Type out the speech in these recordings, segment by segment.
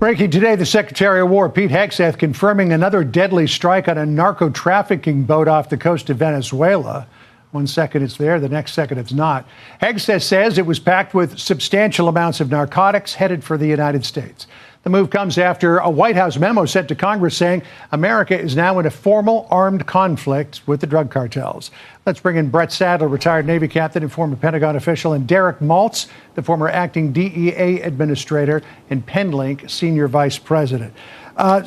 Breaking today, the Secretary of War, Pete Hegseth, confirming another deadly strike on a narco-trafficking boat off the coast of Venezuela. 1 second it's there, the next second it's not. Hegseth says it was packed with substantial amounts of narcotics headed for the United States. The move comes after a White House memo sent to Congress saying America is now in a formal armed conflict with the drug cartels. Let's bring in Brett Sadler, retired Navy captain and former Pentagon official, and Derek Maltz, the former acting DEA administrator and Penlink senior vice president.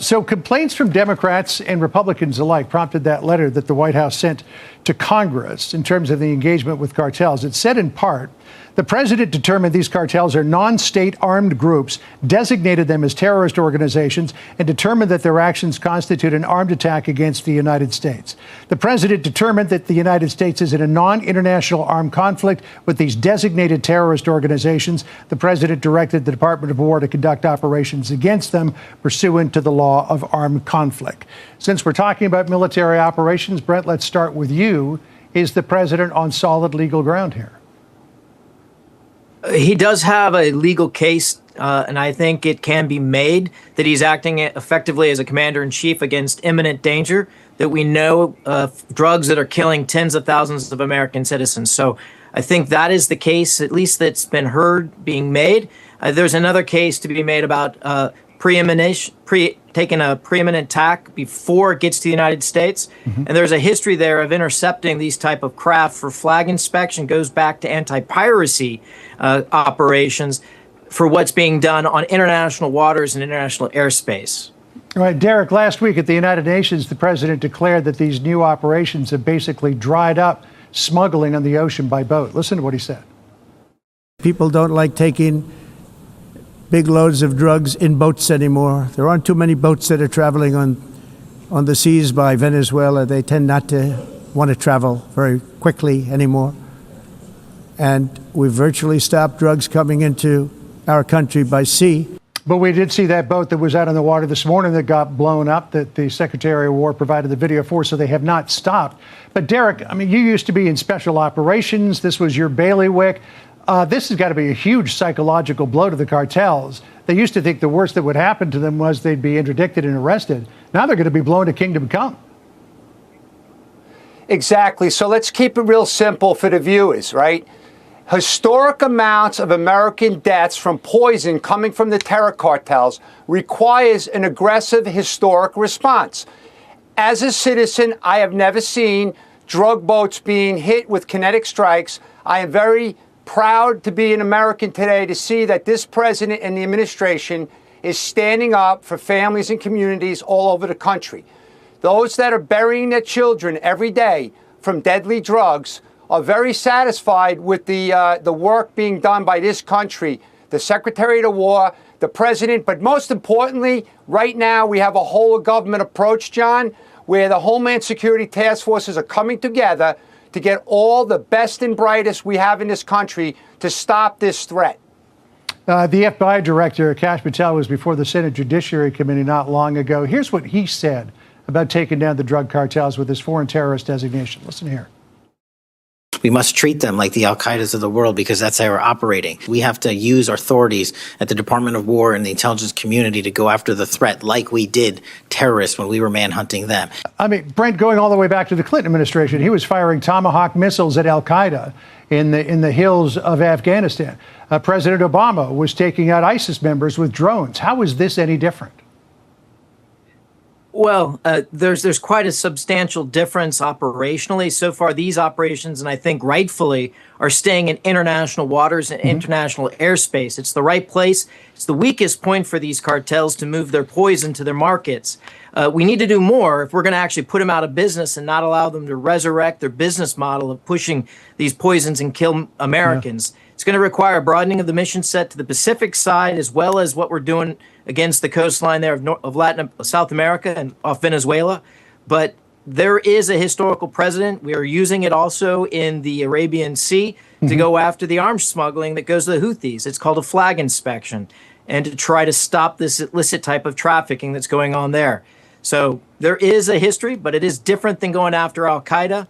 So complaints from Democrats and Republicans alike prompted that letter that the White House sent to Congress in terms of the engagement with cartels. It said in part, the president determined these cartels are non-state armed groups, designated them as terrorist organizations, and determined that their actions constitute an armed attack against the United States. The president determined that the United States is in a non-international armed conflict with these designated terrorist organizations. The president directed the Department of War to conduct operations against them pursuant to the law of armed conflict. Since we're talking about military operations, Brent, let's start with you. Is the president on solid legal ground here? He does have a legal case, and I think it can be made that he's acting effectively as a commander-in-chief against imminent danger, that we know drugs that are killing tens of thousands of American citizens. So I think that is the case, at least that's been heard being made. There's another case to be made about taking a preeminent tack before it gets to the United States. And there's a history there of intercepting these type of craft for flag inspection, goes back to anti-piracy operations for what's being done on international waters and international airspace. All right, Derek, last week at the United Nations, the president declared that these new operations have basically dried up smuggling on the ocean by boat. Listen to what he said. People don't like taking big loads of drugs in boats anymore. There aren't too many boats that are traveling on the seas by Venezuela. They tend not to want to travel very quickly anymore. And we've virtually stopped drugs coming into our country by sea. But we did see that boat that was out on the water this morning that got blown up, that the Secretary of War provided the video for, so they have not stopped. But Derek, I mean, you used to be in special operations. This was your bailiwick. This has got to be a huge psychological blow to the cartels. They used to think the worst that would happen to them was they'd be interdicted and arrested. Now they're going to be blown to kingdom come. Exactly. So let's keep it real simple for the viewers, right? Historic amounts of American deaths from poison coming from the terror cartels requires an aggressive historic response. As a citizen, I have never seen drug boats being hit with kinetic strikes. I am very proud to be an American today to see that this president and the administration is standing up for families and communities all over the country. Those that are burying their children every day from deadly drugs are very satisfied with the work being done by this country, the Secretary of War, the president, but most importantly, right now we have a whole of government approach, John, where the Homeland Security task forces are coming together to get all the best and brightest we have in this country to stop this threat. The FBI director, Kash Patel, was before the Senate Judiciary Committee not long ago. Here's what he said about taking down the drug cartels with his foreign terrorist designation. Listen here. We must treat them like the Al-Qaedas of the world because that's how we're operating. We have to use our authorities at the Department of War and the intelligence community to go after the threat like we did terrorists when we were manhunting them. I mean, Brent, going all the way back to the Clinton administration, he was firing Tomahawk missiles at Al-Qaeda in the hills of Afghanistan. President Obama was taking out ISIS members with drones. How is this any different? Well, there's quite a substantial difference operationally. So far, these operations, and I think rightfully, are staying in international waters and international airspace. It's the right place. It's the weakest point for these cartels to move their poison to their markets. We need to do more if we're going to actually put them out of business and not allow them to resurrect their business model of pushing these poisons and kill Americans. Yeah. It's going to require a broadening of the mission set to the Pacific side, as well as what we're doing against the coastline there of South America and off Venezuela. But there is a historical precedent. We are using it also in the Arabian Sea to go after the arms smuggling that goes to the Houthis. It's called a flag inspection, and to try to stop this illicit type of trafficking that's going on there. So there is a history, but it is different than going after Al-Qaeda.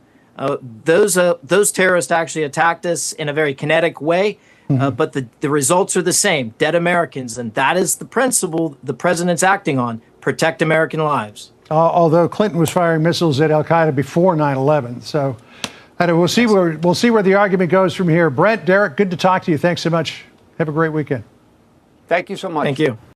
Those terrorists actually attacked us in a very kinetic way. But the results are the same: dead Americans, and that is the principle the president's acting on: protect American lives. Although Clinton was firing missiles at Al Qaeda before 9/11, so we'll see where the argument goes from here. Brent, Derek, good to talk to you. Thanks so much. Have a great weekend. Thank you so much. Thank you.